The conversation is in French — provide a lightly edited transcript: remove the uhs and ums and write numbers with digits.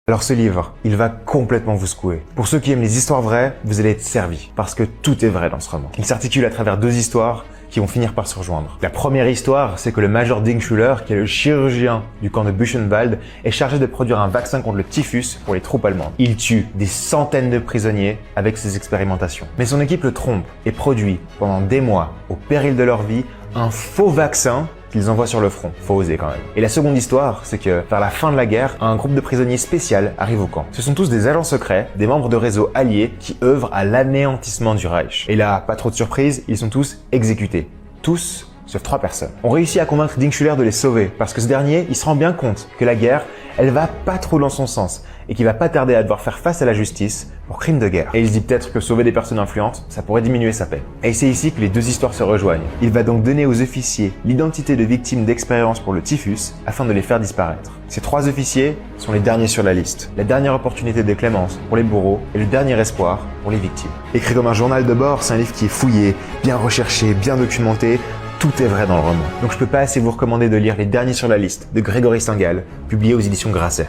Alors ce livre, il va complètement vous secouer. Pour ceux qui aiment les histoires vraies, vous allez être servis, parce que tout est vrai dans ce roman. Il s'articule à travers deux histoires qui vont finir par se rejoindre. La première histoire, c'est que le major Dingschuller, qui est le chirurgien du camp de Buchenwald, est chargé de produire un vaccin contre le typhus pour les troupes allemandes. Il tue des centaines de prisonniers avec ses expérimentations. Mais son équipe le trompe et produit, pendant des mois, au péril de leur vie, un faux vaccin qu'ils envoient sur le front. Faut oser quand même. Et la seconde histoire, c'est que vers la fin de la guerre, un groupe de prisonniers spécial arrive au camp. Ce sont tous des agents secrets, des membres de réseaux alliés qui œuvrent à l'anéantissement du Reich. Et là, pas trop de surprise, ils sont tous exécutés. Tous, sauf 3 personnes. On réussit à convaincre Dingschuller de les sauver, parce que ce dernier, il se rend bien compte que la guerre, elle va pas trop dans son sens, et qu'il va pas tarder à devoir faire face à la justice pour crimes de guerre. Et il se dit peut-être que sauver des personnes influentes, ça pourrait diminuer sa paix. Et c'est ici que les deux histoires se rejoignent. Il va donc donner aux officiers l'identité de victimes d'expérience pour le typhus, afin de les faire disparaître. Ces 3 officiers sont les derniers sur la liste. La dernière opportunité de clémence pour les bourreaux, et le dernier espoir pour les victimes. Écrit comme un journal de bord, c'est un livre qui est fouillé, bien recherché, bien documenté. Tout est vrai dans le roman. Donc je peux pas assez vous recommander de lire Les Derniers sur la liste de Grégory Saint-Gall, publié aux éditions Grasset.